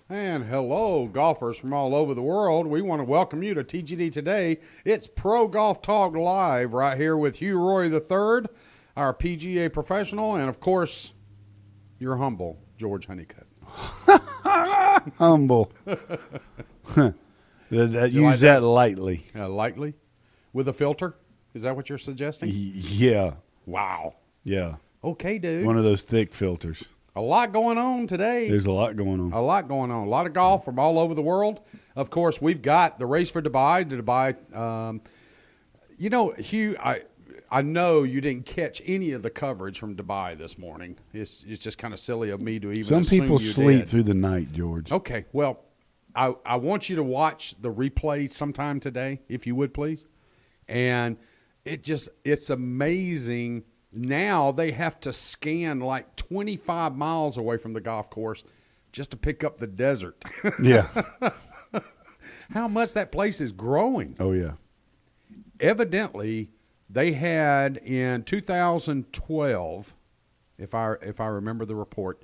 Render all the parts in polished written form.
And hello, golfers from all over the world. We want to welcome you to TGD Today. It's Pro Golf Talk Live right here with Hugh Roy III, our PGA professional, and of course, your humble George Honeycutt. Humble. Use that lightly. Lightly? With a filter? Is that what you're suggesting? Yeah. Wow. Yeah. Okay, dude. One of those thick filters. A lot going on today. There's a lot going on. A lot going on. A lot of golf from all over the world. Of course, we've got the race for Dubai. Hugh, I know you didn't catch any of the coverage from Dubai this morning. It's just kind of silly of me to even Some assume people you sleep did. through the night, George. Okay, well, I want you to watch the replay sometime today, if you would, please. And it's amazing. Now they have to scan like 25 miles away from the golf course just to pick up the desert. Yeah. How much that place is growing. Oh, yeah. Evidently, they had in 2012, if I remember the report,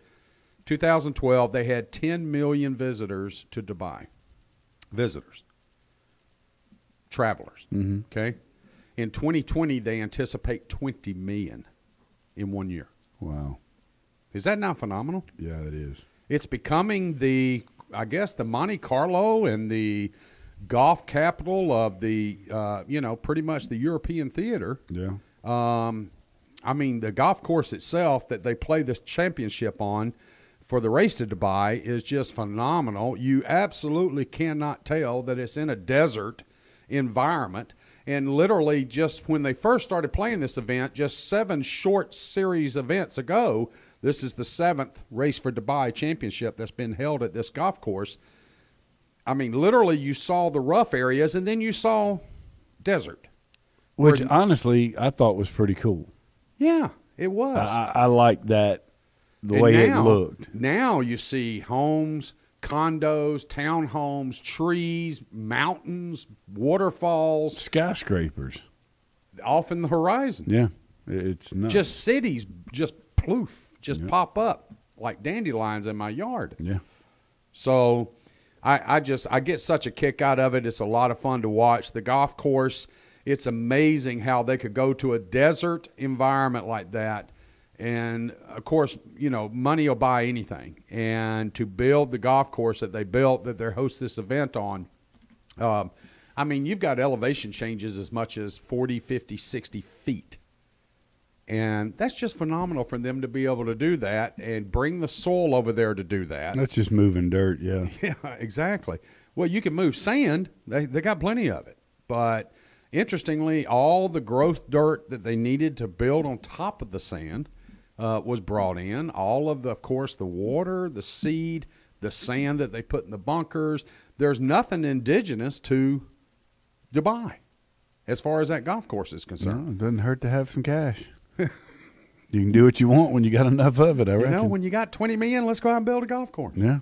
2012, they had 10 million visitors to Dubai. Visitors. Travelers. Mm-hmm. Okay? In 2020, they anticipate 20 million in 1 year. Wow. Is that not phenomenal? Yeah, it is. It's becoming the Monte Carlo and the golf capital of the, pretty much the European theater. Yeah. The golf course itself that they play this championship on for the race to Dubai is just phenomenal. You absolutely cannot tell that it's in a desert environment. And literally just when they first started playing this event, just 7 short series events ago, this is the 7th Race for Dubai championship that's been held at this golf course. I mean, literally you saw the rough areas and then you saw desert. Which, honestly, I thought was pretty cool. Yeah, it was. I like that, the way it looked. Now you see homes, condos, townhomes, trees, mountains, waterfalls. Skyscrapers. Off in the horizon. Yeah, it's nuts. Just cities just pop up like dandelions in my yard. Yeah. So I get such a kick out of it. It's a lot of fun to watch. The golf course, it's amazing how they could go to a desert environment like that. And, of course, money will buy anything. And to build the golf course that they built, that they host this event on, you've got elevation changes as much as 40, 50, 60 feet. And that's just phenomenal for them to be able to do that and bring the soil over there to do that. That's just moving dirt, yeah. Yeah, exactly. Well, you can move sand. They got plenty of it. But interestingly, all the growth dirt that they needed to build on top of the sand was brought in. All of course, the water, the seed, the sand that they put in the bunkers. There's nothing indigenous to Dubai as far as that golf course is concerned. No, it doesn't hurt to have some cash. You can do what you want when you got enough of it, I reckon. When you got 20 million, let's go out and build a golf course. Yeah.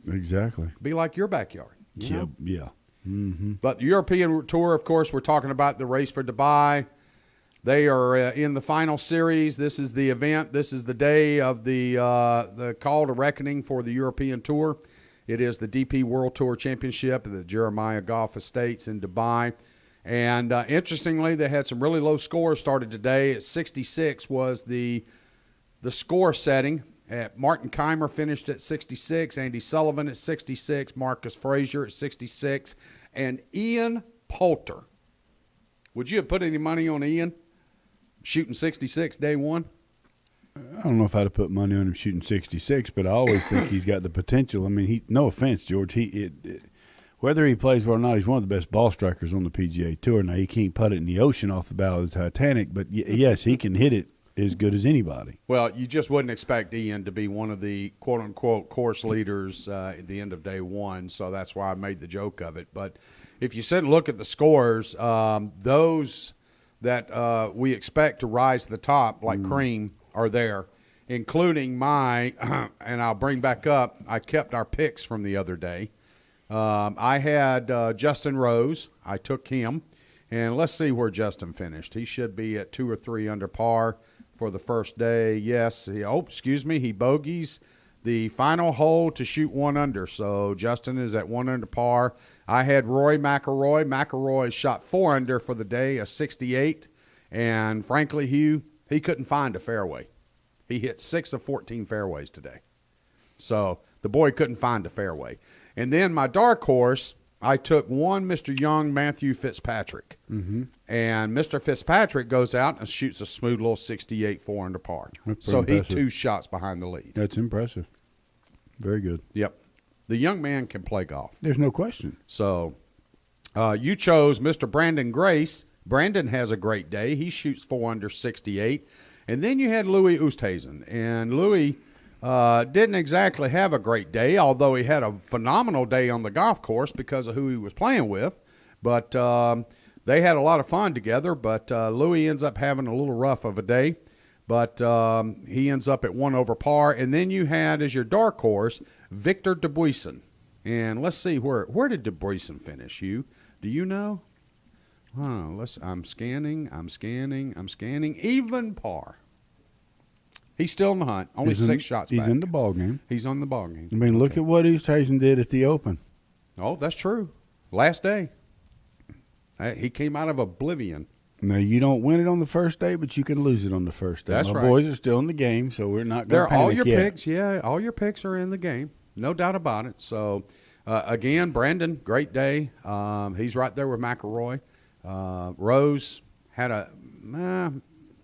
Exactly. Be like your backyard. Yeah. Mm-hmm. But the European Tour, of course, we're talking about the race for Dubai. They are in the final series. This is the event. This is the day of the call to reckoning for the European Tour. It is the DP World Tour Championship at the Jeremiah Golf Estates in Dubai. And interestingly, they had some really low scores started today. At 66 was the score setting. Martin Keimer finished at 66, Andy Sullivan at 66, Marcus Frazier at 66, and Ian Poulter. Would you have put any money on Ian shooting 66 day one? I don't know if I'd have put money on him shooting 66, but I always think he's got the potential. I mean, no offense, George. Whether he plays well or not, he's one of the best ball strikers on the PGA Tour. Now, he can't put it in the ocean off the bow of the Titanic, but yes, he can hit it as good as anybody. Well, you just wouldn't expect Ian to be one of the quote-unquote course leaders at the end of day one, so that's why I made the joke of it. But if you sit and look at the scores, those that we expect to rise to the top, like Cream, are there, including and I'll bring back up, I kept our picks from the other day. I had Justin Rose. I took him. And let's see where Justin finished. He should be at 2 or 3 under par for the first day. Yes. He bogeys the final hole to shoot 1 under. So Justin is at 1 under par. I had Roy McIlroy. McIlroy shot 4 under for the day, a 68. And frankly, Hugh, he couldn't find a fairway. He hit 6 of 14 fairways today. So the boy couldn't find a fairway. And then my dark horse, I took one Mr. Young, Matthew Fitzpatrick. Mm-hmm. And Mr. Fitzpatrick goes out and shoots a smooth little 68, 4 under par. So impressive. he's 2 shots behind the lead. That's impressive. Very good. Yep. The young man can play golf. There's no question. So you chose Mr. Brandon Grace. Brandon has a great day. He shoots 4 under 68. And then you had Louis Oosthuizen. And Louis didn't exactly have a great day, although he had a phenomenal day on the golf course because of who he was playing with. But they had a lot of fun together. But Louis ends up having a little rough of a day. But he ends up at 1 over par. And then you had, as your dark horse, Victor Dubuisson. And let's see, where did Dubuisson finish, Hugh? Do you know? I'm scanning. Even par. He's still in the hunt. Only 6 shots back. He's in the ball game. He's on the ball game. I mean, look at what Oosthuizen did at the Open. Oh, that's true. Last day. He came out of oblivion. Now, you don't win it on the first day, but you can lose it on the first day. That's My right. boys are still in the game, so we're not going to panic all your yet. picks. Yeah, all your picks are in the game. No doubt about it. So, again, Brandon, great day. He's right there with McIlroy. Rose had a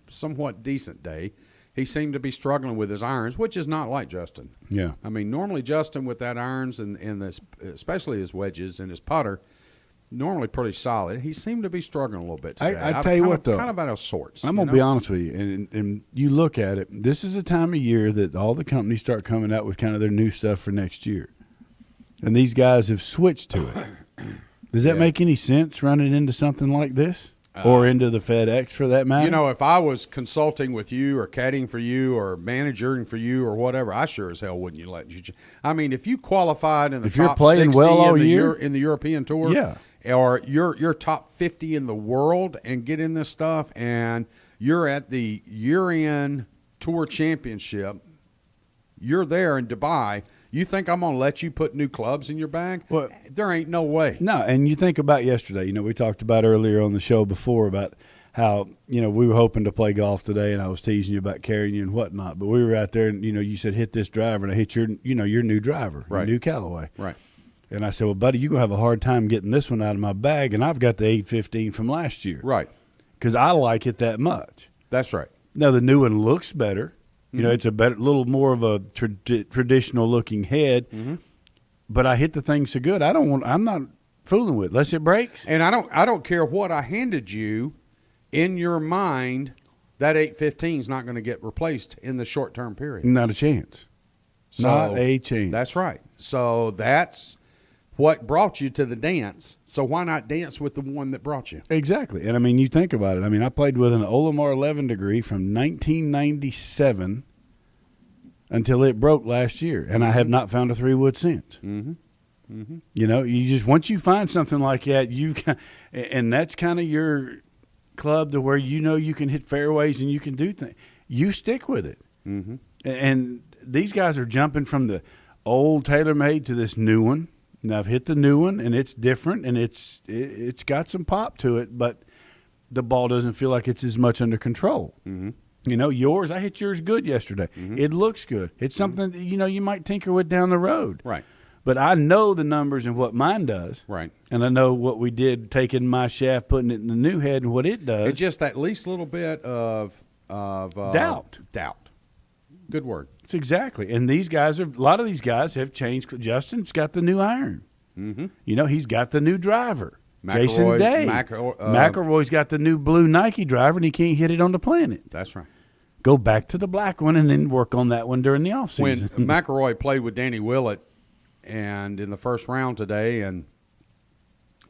somewhat decent day. He seemed to be struggling with his irons, which is not like Justin. Yeah. I mean, normally Justin with that irons and especially his wedges and his putter, normally pretty solid. He seemed to be struggling a little bit today. I tell you what, though. Kind of out of sorts. I'm going to be honest with you, and you look at it, this is a time of year that all the companies start coming out with kind of their new stuff for next year. And these guys have switched to it. Does that make any sense running into something like this? Or into the FedEx for that matter? You know, if I was consulting with you or caddying for you or managing for you or whatever, I sure as hell wouldn't let you. I mean, if you qualified in the if you're top playing 60 well all in, the year, in the European Tour, yeah. Or you're top 50 in the world and get in this stuff and you're at the year-end Tour Championship, you're there in Dubai, you think I'm going to let you put new clubs in your bag? Well, there ain't no way. No, and you think about yesterday. You know, we talked about earlier on the show before about how, you know, we were hoping to play golf today, and I was teasing you about carrying you and whatnot. But we were out there, and, you know, you said hit this driver, and I hit your new driver, right. Your new Callaway. Right. And I said, well, buddy, you're going to have a hard time getting this one out of my bag, and I've got the 815 from last year. Right. Because I like it that much. That's right. Now, the new one looks better. You know, it's a better, little more of a traditional looking head, but I hit the thing so good. I'm not fooling with it unless it breaks. And I don't care what I handed you. In your mind, that 815 is not going to get replaced in the short term period. Not a chance. So, not a chance. That's right. So that's what brought you to the dance. So why not dance with the one that brought you? Exactly. And I mean, you think about it. I mean, I played with an Olimar 11 degree from 1997 until it broke last year, and I have not found a 3-wood since. You know, you just once you find something like that, and that's kind of your club to where you know you can hit fairways and you can do things. You stick with it. And these guys are jumping from the old TaylorMade to this new one. Now I've hit the new one, and it's different, and it's got some pop to it, but the ball doesn't feel like it's as much under control. You know, yours, I hit yours good yesterday. It looks good. It's something that, you know, you might tinker with down the road. Right. But I know the numbers and what mine does. Right. And I know what we did taking my shaft, putting it in the new head, and what it does. It's just that least little bit of doubt. Doubt. Good word. It's exactly. And these guys a lot of these guys have changed. Justin's got the new iron. You know, he's got the new driver. Jason Day. McIlroy's got the new blue Nike driver, and he can't hit it on the planet. That's right. Go back to the black one and then work on that one during the offseason. When McIlroy played with Danny Willett and in the first round today, and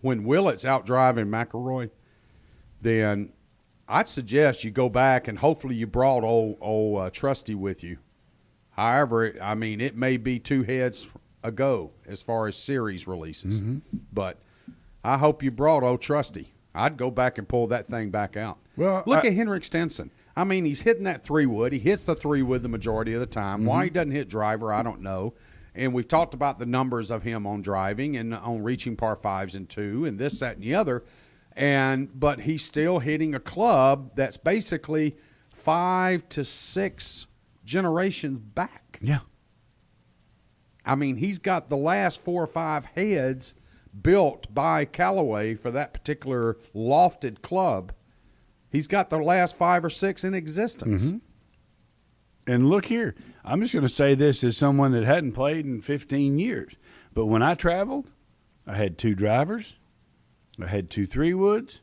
when Willett's out driving McIlroy, then I'd suggest you go back and hopefully you brought old Trusty with you. However, I mean, it may be 2 heads ago as far as series releases, but I hope you brought old Trusty. I'd go back and pull that thing back out. Well, look at Henrik Stenson. I mean, he's hitting that 3-wood. He hits the 3-wood the majority of the time. Why he doesn't hit driver, I don't know. And we've talked about the numbers of him on driving and on reaching par 5s and 2 and this, that, and the other. But he's still hitting a club that's basically 5 to 6 generations back. Yeah. I mean, he's got the last 4 or 5 heads built by Callaway for that particular lofted club. He's got the last 5 or 6 in existence. Mm-hmm. And look here, I'm just going to say this as someone that hadn't played in 15 years. But when I traveled, I had 2 drivers, I had 2 3-woods,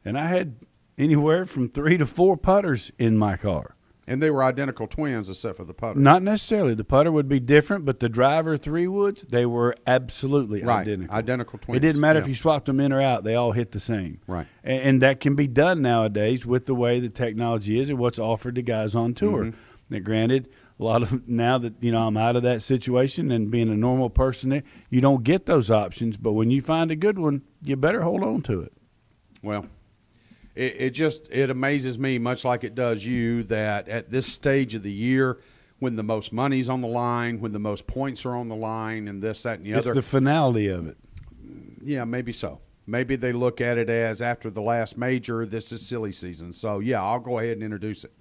and I had anywhere from 3 to 4 putters in my car. And they were identical twins except for the putter. Not necessarily. The putter would be different, but the driver 3-woods, they were absolutely identical. Identical twins. It didn't matter if you swapped them in or out. They all hit the same. Right. And that can be done nowadays with the way the technology is and what's offered to guys on tour. Mm-hmm. Now, granted, a lot of now that I'm out of that situation and being a normal person, you don't get those options. But when you find a good one, you better hold on to it. Well, it amazes me, much like it does you, that at this stage of the year, when the most money's on the line, when the most points are on the line, and this, that, and the other. It's the finality of it. Yeah, maybe so. Maybe they look at it as after the last major, this is silly season. So, yeah, I'll go ahead and introduce it.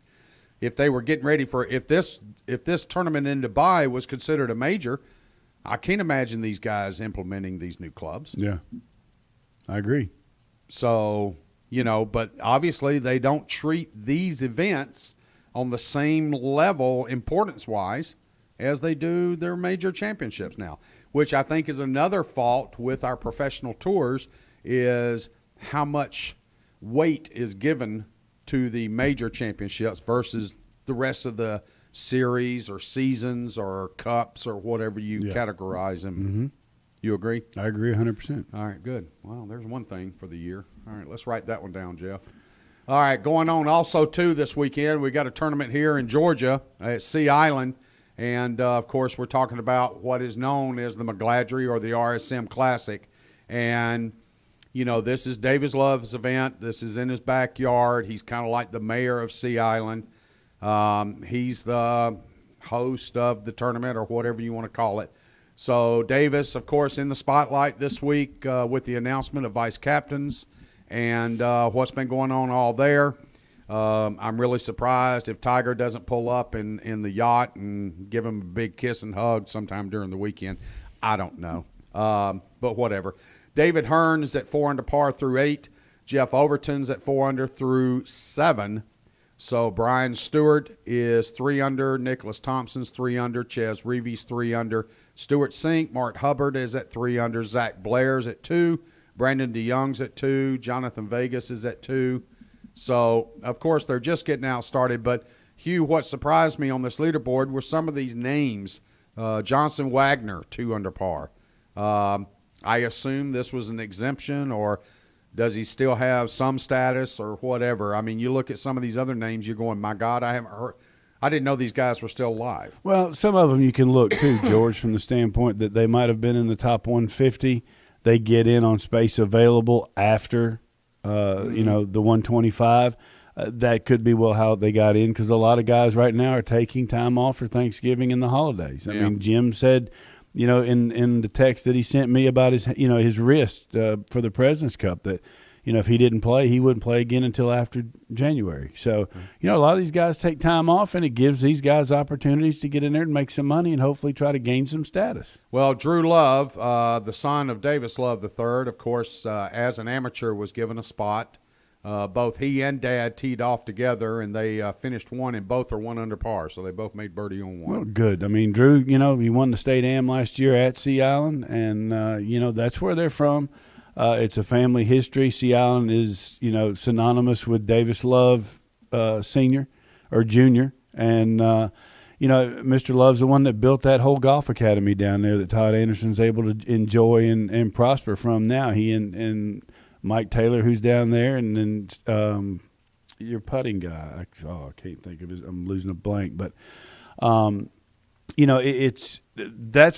If they were getting ready for if this tournament in Dubai was considered a major, I can't imagine these guys implementing these new clubs. Yeah, I agree. So, but obviously they don't treat these events on the same level importance-wise as they do their major championships now, which I think is another fault with our professional tours is how much weight is given to the major championships versus the rest of the series or seasons or cups or whatever you categorize them. Mm-hmm. You agree? I agree 100%. All right, good. Well, there's one thing for the year. All right, let's write that one down, Jeff. All right, going on also, too, this weekend, we got a tournament here in Georgia at Sea Island. And, of course, we're talking about what is known as the McGladrey or the RSM Classic. And, this is Davis Love's event. This is in his backyard. He's kind of like the mayor of Sea Island. He's the host of the tournament or whatever you want to call it. So Davis, of course, in the spotlight this week with the announcement of vice captains and what's been going on all there. I'm really surprised if Tiger doesn't pull up in the yacht and give him a big kiss and hug sometime during the weekend. I don't know, but whatever. David Hearn is at 4 under par through 8. Jeff Overton's at 4 under through 7. So Brian Stewart is 3 under. Nicholas Thompson's 3 under. Ches Reeves 3 under. Stuart Sink, Mark Hubbard is at 3 under. Zach Blair's at 2. Brandon DeYoung's at 2. Jonathan Vegas is at 2. So, of course, they're just getting out started. But, Hugh, what surprised me on this leaderboard were some of these names. Johnson Wagner, 2 under par. I assume this was an exemption, or does he still have some status or whatever? I mean, you look at some of these other names, you're going, my God, I haven't heard. I didn't know these guys were still alive. Well, some of them you can look, too, George, from the standpoint that they might have been in the top 150. They get in on space available after, the 125. That could be how they got in, because a lot of guys right now are taking time off for Thanksgiving and the holidays. I mean, Jim said, in the text that he sent me about his wrist for the President's Cup, that, if he didn't play, he wouldn't play again until after January. So, a lot of these guys take time off, and it gives these guys opportunities to get in there and make some money and hopefully try to gain some status. Well, Drew Love, the son of Davis Love III, of course, as an amateur was given a spot. Both he and Dad teed off together, and they finished one, and both are 1 under par, so they both made birdie on one. Well, good. I mean, Drew, he won the State Am last year at Sea Island, and, that's where they're from. It's a family history. Sea Island is, synonymous with Davis Love Sr. or Jr., and, Mr. Love's the one that built that whole golf academy down there that Todd Anderson's able to enjoy and prosper from now. He and Mike Taylor, who's down there, and then your putting guy. I can't think of his. I'm losing a blank, but that's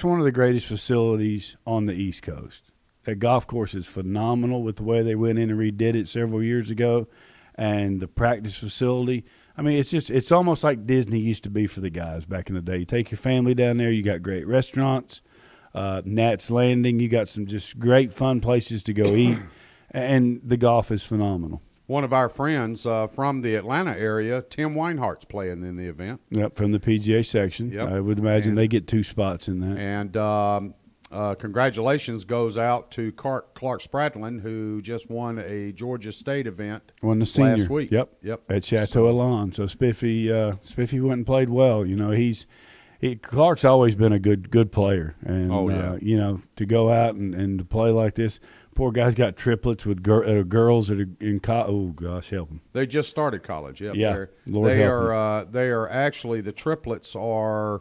one of the greatest facilities on the East Coast. That golf course is phenomenal with the way they went in and redid it several years ago, and the practice facility. I mean, it's almost like Disney used to be for the guys back in the day. You take your family down there, you got great restaurants, Nats Landing, you got some just great fun places to go eat, and the golf is phenomenal. One of our friends from the Atlanta area, Tim Weinhardt's playing in the event. Yep, from the PGA section. Yep. I would imagine they get 2 spots in that. And congratulations goes out to Clark Spradlin, who just won a Georgia State event Won the senior. last week. Yep. At Chateau Alon. So Spiffy went and played well. You know, Clark's always been a good player. And, you know, to go out and to play like this, poor guy's got triplets with girls that are in college. Oh, gosh, help him. They just started college. Yep. Yeah, They are actually, the triplets are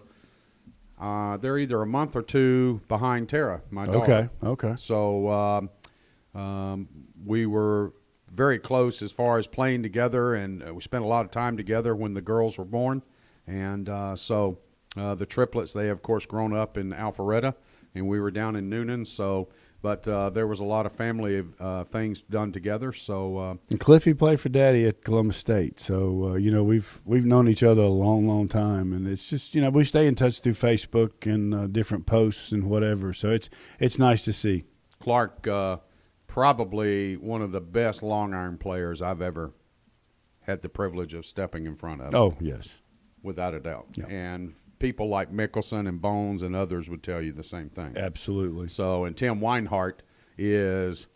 they're either a month or 2 behind Tara, my daughter. Okay. So we were very close as far as playing together, and we spent a lot of time together when the girls were born. And so the triplets, they have, of course, grown up in Alpharetta, and we were down in Noonan. But there was a lot of family things done together. So and Cliffy played for Daddy at Columbus State. So you know, we've known each other a long time, and it's just, you know, we stay in touch through Facebook and different posts and whatever. So it's nice to see. Clark, probably one of the best long iron players I've ever had the privilege of stepping in front of. Oh, yes. Without a doubt. Yeah. And people like Mickelson and Bones and others would tell you the same thing. Absolutely. So, and Tim Weinhardt he's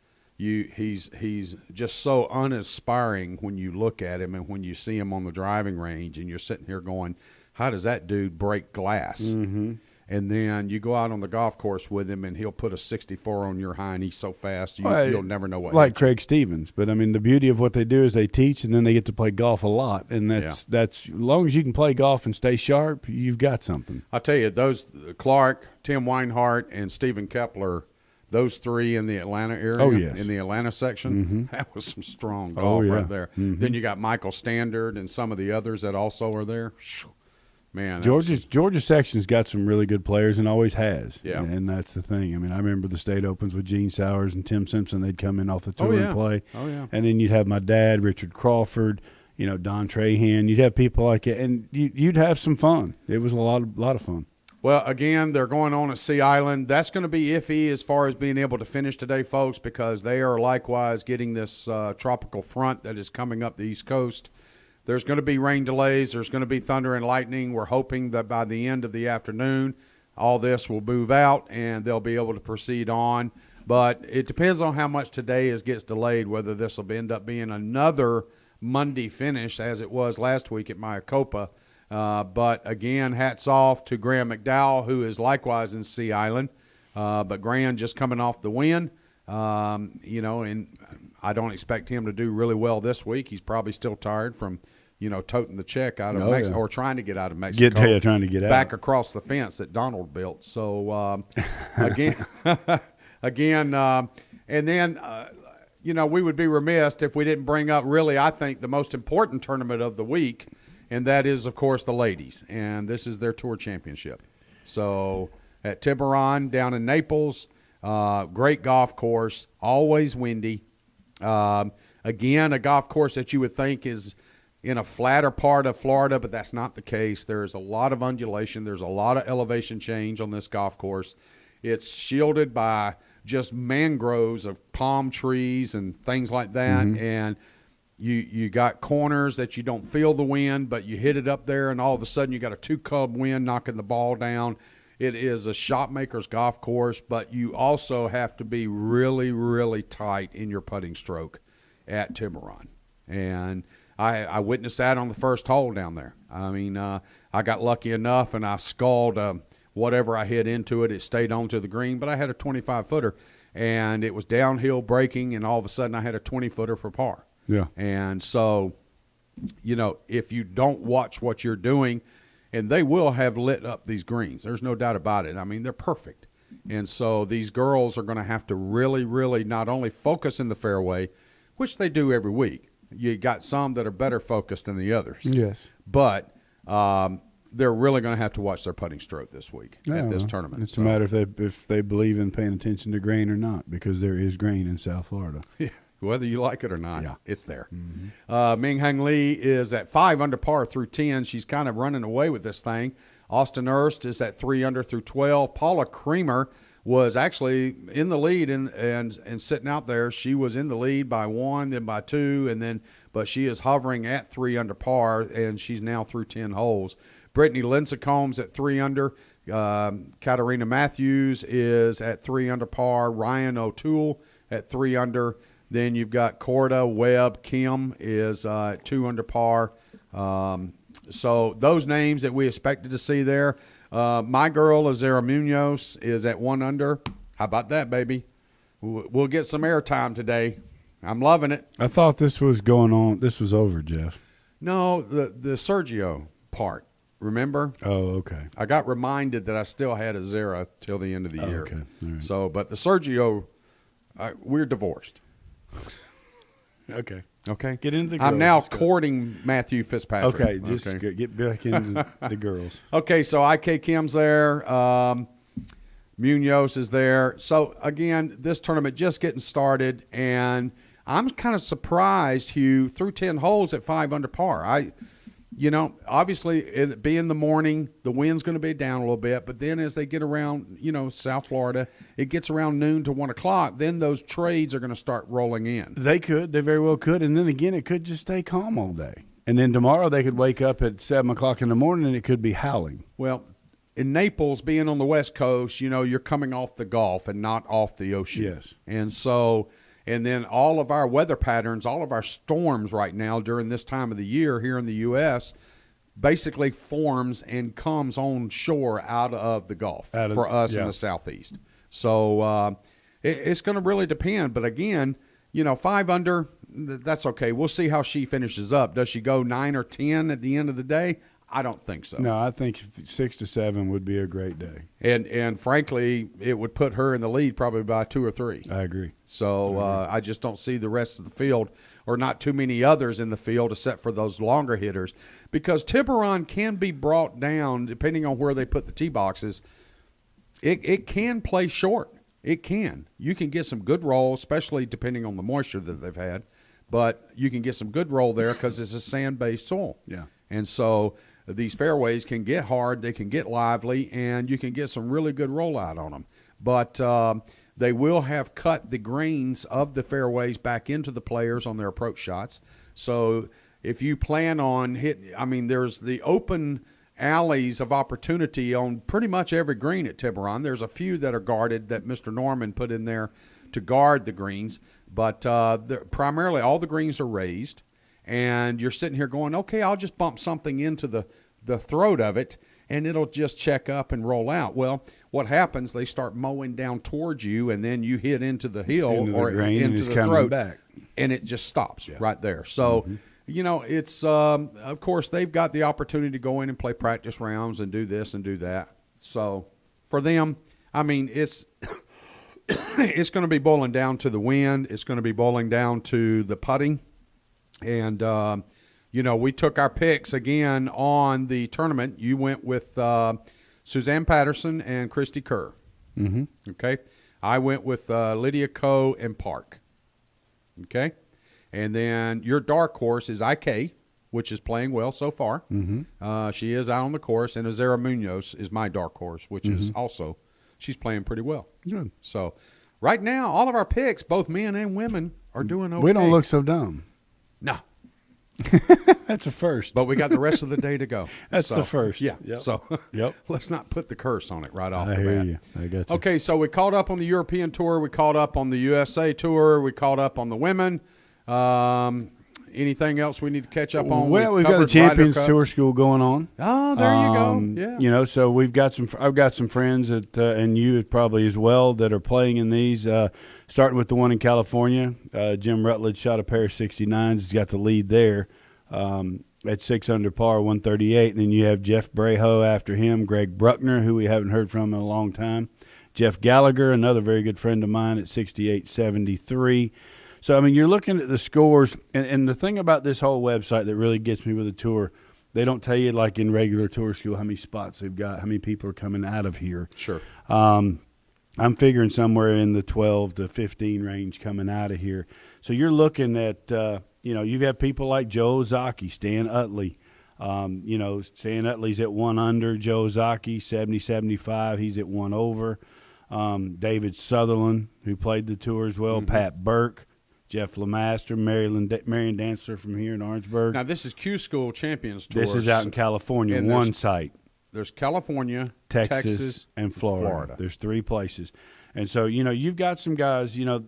just so uninspiring when you look at him and when you see him on the driving range, and you're sitting here going, how does that dude break glass? Mm-hmm. And then you go out on the golf course with him, and he'll put a 64 on your high, and he's so fast you'll never know what. Like Craig Stevens, but I mean, the beauty of what they do is they teach, and then they get to play golf a lot, and that's as long as you can play golf and stay sharp, you've got something. I'll tell you, those Clark, Tim Weinhardt, and Stephen Kepler, those 3 in the Atlanta area, in the Atlanta section, that was some strong golf right there. Mm-hmm. Then you got Michael Standard and some of the others that also are there. Man, Georgia section's got some really good players and always has. Yeah. And that's the thing. I mean, I remember the state opens with Gene Sowers and Tim Simpson. They'd come in off the tour and play. Oh, yeah. And then you'd have my dad, Richard Crawford, you know, Don Trahan. You'd have people like it, and you'd have some fun. It was a lot of fun. Well, again, they're going on at Sea Island. That's going to be iffy as far as being able to finish today, folks, because they are likewise getting this tropical front that is coming up the East Coast. There's going to be rain delays. There's going to be thunder and lightning. We're hoping that by the end of the afternoon, all this will move out and they'll be able to proceed on. But it depends on how much today gets delayed, whether this will end up being another Monday finish as it was last week at Mayakoba. But, again, hats off to Graham McDowell, who is likewise in Sea Island. But Graham just coming off the win, you know, and I don't expect him to do really well this week. He's probably still tired from, you know, toting the check out of Mexico, or trying to get out of Mexico. Trying to get back across the fence that Donald built. So, again, and then, you know, we would be remiss if we didn't bring up really, I think, the most important tournament of the week, and that is, of course, the ladies. And this is their tour championship. So at Tiburon down in Naples, great golf course, always windy. Again, a golf course that you would think is in a flatter part of Florida, but that's not the case. There's a lot of undulation. There's a lot of elevation change on this golf course. It's shielded by just mangroves of palm trees and things like that. Mm-hmm. And you got corners that you don't feel the wind, but you hit it up there, and all of a sudden you got a 2-club wind knocking the ball down. It is a shot maker's golf course, but you also have to be really, really tight in your putting stroke at Tiburon. And I witnessed that on the first hole down there. I mean, I got lucky enough, and I sculled whatever I hit into it. It stayed onto the green, but I had a 25-footer, and it was downhill breaking, and all of a sudden I had a 20-footer for par. Yeah. And so, you know, if you don't watch what you're doing, and they will have lit up these greens. There's no doubt about it. I mean, they're perfect. And so these girls are going to have to really, really not only focus in the fairway, which they do every week. You got some that are better focused than the others. Yes. But they're really going to have to watch their putting stroke this week at this tournament. It's a matter if they believe in paying attention to grain or not, because there is grain in South Florida. Yeah. Whether you like it or not, Yeah. it's there. Ming Hung Lee is at 5 under par through 10. She's kind of running away with this thing. Austin Erst is at 3 under through 12. Paula Creamer was actually in the lead and sitting out there. She was in the lead by 1, then by 2, but she is hovering at 3 under par, and she's now through 10 holes. Brittany Lincecum's at 3 under. Katarina Matthews is at 3 under par. Ryan O'Toole at 3 under. Then you've got Corda, Webb, Kim is at 2 under par. So those names that we expected to see there. My girl, Azera Munoz, is at 1 under. How about that, baby? We'll get some airtime today. I'm loving it. I thought this was going on. This was over, Jeff. No, the Sergio part. Remember? Oh, okay. I got reminded that I still had Azera till the end of the year. Okay. All right. So, but the Sergio, we're divorced. Okay. Okay. Get into the girls. I'm now stuff. courting Matthew Fitzpatrick. Okay, just get back into the girls. Okay, so IK Kim's there. Munoz is there. So, again, this tournament just getting started, and I'm kind of surprised, Hugh, through 10 holes at 5 under par. Obviously, it being the morning, the wind's going to be down a little bit, but then as they get around, South Florida, it gets around noon to 1 o'clock, then those trades are going to start rolling in. They very well could, and then again, it could just stay calm all day. And then tomorrow they could wake up at 7 o'clock in the morning and it could be howling. Well, in Naples, being on the West Coast, you're coming off the Gulf and not off the ocean. Yes. And so, and then all of our weather patterns, all of our storms right now during this time of the year here in the U.S. basically forms and comes on shore out of the Gulf for us in the Southeast. So it's going to really depend. But again, 5 under, that's okay. We'll see how she finishes up. Does she go 9 or 10 at the end of the day? I don't think so. No, I think 6 to 7 would be a great day. And frankly, it would put her in the lead probably by 2 or 3. I agree. So I just don't see the rest of the field, or not too many others in the field except for those longer hitters, because Tiburon can be brought down depending on where they put the tee boxes. It can play short. It can. You can get some good roll, especially depending on the moisture that they've had, but you can get some good roll there because it's a sand-based soil. Yeah. And so these fairways can get hard, they can get lively, and you can get some really good rollout on them. But they will have cut the greens of the fairways back into the players on their approach shots. So if you plan on there's the open alleys of opportunity on pretty much every green at Tiburon. There's a few that are guarded that Mr. Norman put in there to guard the greens, but primarily all the greens are raised. And you're sitting here going, okay, I'll just bump something into the throat of it, and it'll just check up and roll out. Well, what happens, they start mowing down towards you, and then you hit into the hill or into the throat, back. And it just stops right there. So, it's of course, they've got the opportunity to go in and play practice rounds and do this and do that. So for them, it's it's going to be boiling down to the wind. It's going to be boiling down to the putting. And, we took our picks again on the tournament. You went with Suzanne Patterson and Christy Kerr. Mm-hmm. Okay. I went with Lydia Ko and Park. Okay. And then your dark horse is IK, which is playing well so far. Mm-hmm. She is out on the course. And Azera Munoz is my dark horse, which is also, she's playing pretty well. Good. So right now, all of our picks, both men and women, are doing okay. We don't look so dumb. No. That's a first. But we got the rest of the day to go. That's the first. Yeah. Yep. So Yep. let's not put the curse on it right off I the hear bat. you. I got you. Okay, so we caught up on the European Tour. We caught up on the USA Tour. We caught up on the women. Anything else we need to catch up on? Well, we've got the Champions Tour School going on. Oh, there you go. Yeah. So we've got I've got some friends that, and you probably as well, that are playing in these. Starting with the one in California, Jim Rutledge shot a pair of 69s. He's got the lead there at 6 under par, 138. And then you have Jeff Breho after him, Greg Bruckner, who we haven't heard from in a long time, Jeff Gallagher, another very good friend of mine, at 68-73. So, you're looking at the scores, and the thing about this whole website that really gets me with the tour, they don't tell you like in regular tour school how many spots they've got, how many people are coming out of here. Sure. I'm figuring somewhere in the 12 to 15 range coming out of here. So you're looking at, you've got people like Joe Ozaki, Stan Utley. Stan Utley's at 1 under. Joe Ozaki, 70-75. He's at 1 over. David Sutherland, who played the tour as well. Pat Burke, Jeff Lemaster, Marion Dantzler from here in Orangeburg. Now, this is Q School Champions Tour. This is out in California, and one site. There's California, Texas, and Florida. There's 3 places. And so, you've got some guys, you're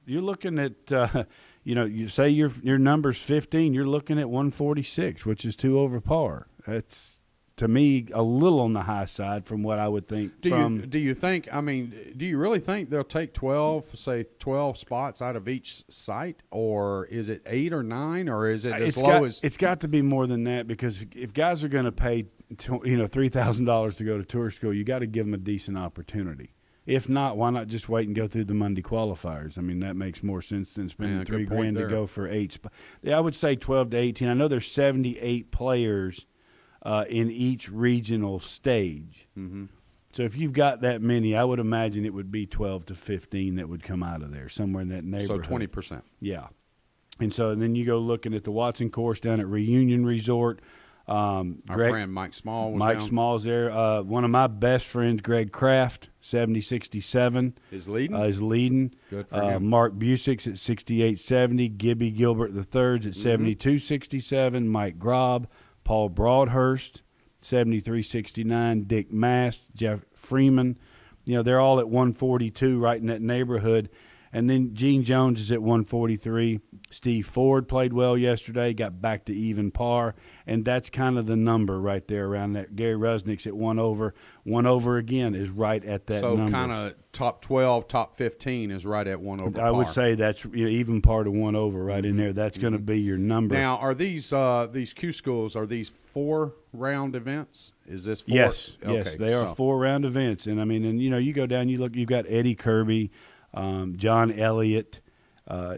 looking at, you say your number's 15, you're looking at 146, which is 2 over par. That's, to me, a little on the high side from what I would think. Do you really think they'll take 12 spots out of each site, or is it 8 or 9, or is it as low as? It's got to be more than that, because if guys are going to pay, $3,000 to go to tour school, you got to give them a decent opportunity. If not, why not just wait and go through the Monday qualifiers? I mean, that makes more sense than spending $3,000 to go for 8 spots. I would say 12 to 18. I know there's 78 players in each regional stage. Mm-hmm. So if you've got that many, I would imagine it would be 12 to 15 that would come out of there, somewhere in that neighborhood. So 20%. Yeah. And so then you go looking at the Watson course down at Reunion Resort. Our friend Mike Small was Mike down. Small's there. One of my best friends, Greg Kraft, 70-67. Is leading? Is leading. Good for him. Mark Busick's at 68-70. Gibby Gilbert III's at 72-67. Mike Grob. Paul Broadhurst, 73-69. Dick Mast, Jeff Freeman. They're all at 142, right in that neighborhood. And then Gene Jones is at 143. Steve Ford played well yesterday, got back to even par. And that's kind of the number right there around that. Gary Rusnick's at 1 over. 1 over again is right at that number. So kind of top 12, top 15 is right at 1 over par. I would say that's even part of 1 over right in there. That's going to be your number. Now, are these Q schools, are these 4-round events? Is this 4? Yes, okay, yes, they are 4-round events. And, you go down, you look, you've got Eddie Kirby, John Elliott.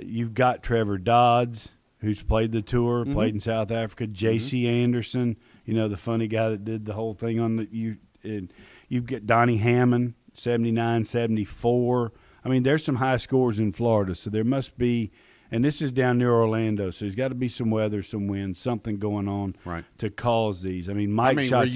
You've got Trevor Dodds, who's played the tour, played in South Africa. J.C. Anderson, the funny guy that did the whole thing on the and you've got Donnie Hammond, 79-74. There's some high scores in Florida, so there must be. And this is down near Orlando, so there's got to be some weather, some wind, something going on to cause these. Mike shot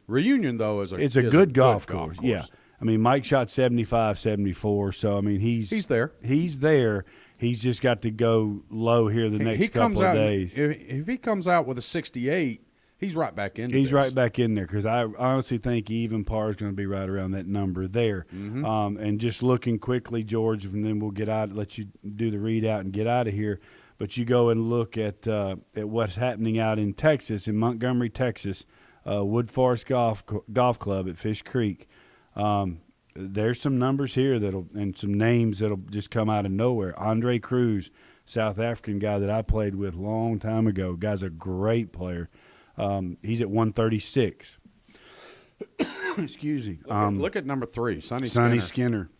Reunion though is a good golf course. Yeah. Mike shot 75-74, so he's there. He's there. He's just got to go low here the next couple of days. If he comes out with a 68, he's right back in. He's right back in there, because I honestly think even par is going to be right around that number there. And just looking quickly, George, and then we'll let you do the readout and get out of here. But you go and look at what's happening out in Texas, in Montgomery, Texas, Wood Forest Golf Club at Fish Creek. There's some numbers here and some names that'll just come out of nowhere. Andre Cruz, South African guy that I played with a long time ago. Guy's a great player. He's at 136. Excuse me. Look at number 3, Sonny Skinner.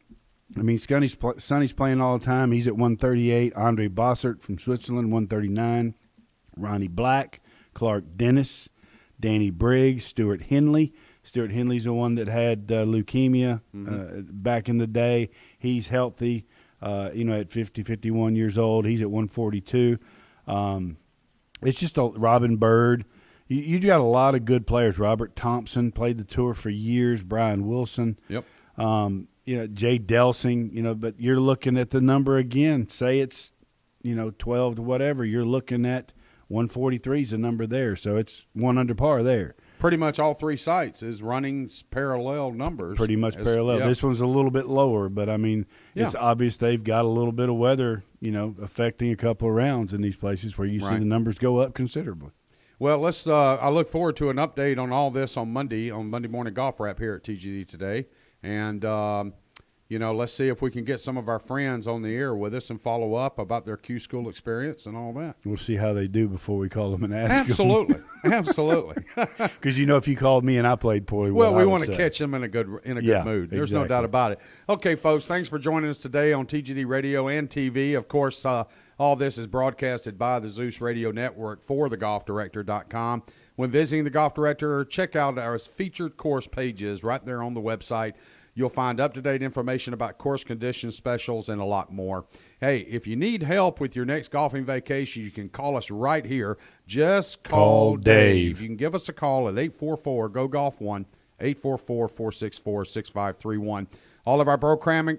Sonny's playing all the time. He's at 138. Andre Bossert from Switzerland, 139. Ronnie Black, Clark Dennis, Danny Briggs, Stuart Henley. Stuart Henley's the one that had leukemia back in the day. He's healthy, at 50, 51 years old. He's at 142. It's just Robin Bird. You got a lot of good players. Robert Thompson played the tour for years. Brian Wilson. Yep. Jay Delsing. But you're looking at the number again. Say it's 12 to whatever. You're looking at 143 is the number there. So it's 1 under par there. Pretty much all 3 sites is running parallel numbers. Pretty much parallel. Yep. This one's a little bit lower, but it's obvious they've got a little bit of weather, affecting a couple of rounds in these places where you see the numbers go up considerably. Well, let's. I look forward to an update on all this on Monday Morning Golf Wrap here at TGD today, and let's see if we can get some of our friends on the air with us and follow up about their Q School experience and all that. We'll see how they do before we call them and ask Absolutely. them. Absolutely. Because if you called me and I played poorly, we want to catch them in a good mood. There's no doubt about it. Okay, folks, thanks for joining us today on TGD Radio and TV. Of course, all this is broadcasted by the Zeus Radio Network for thegolfdirector.com. When visiting the Golf Director, check out our featured course pages right there on the website. You'll find up-to-date information about course conditions, specials, and a lot more. Hey, if you need help with your next golfing vacation, you can call us right here. Just call Dave. You can give us a call at 844-GO-GOLF-1, 844-464-6531. All of our programming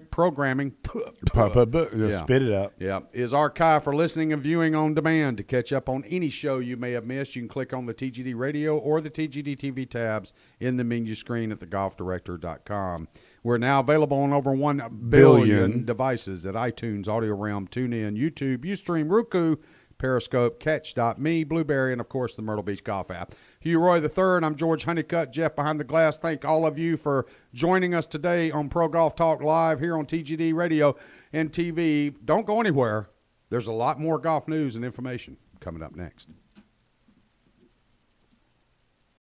spit it out. Yeah, is archived for listening and viewing on demand. To catch up on any show you may have missed, you can click on the TGD Radio or the TGD TV tabs in the menu screen at thegolfdirector.com. We're now available on over 1 billion devices at iTunes, Audio Realm, TuneIn, YouTube, Ustream, Roku, Periscope, Catch.me, Blueberry, and, of course, the Myrtle Beach Golf app. Hugh Roy III, I'm George Honeycutt, Jeff Behind the Glass. Thank all of you for joining us today on Pro Golf Talk Live here on TGD Radio and TV. Don't go anywhere. There's a lot more golf news and information coming up next.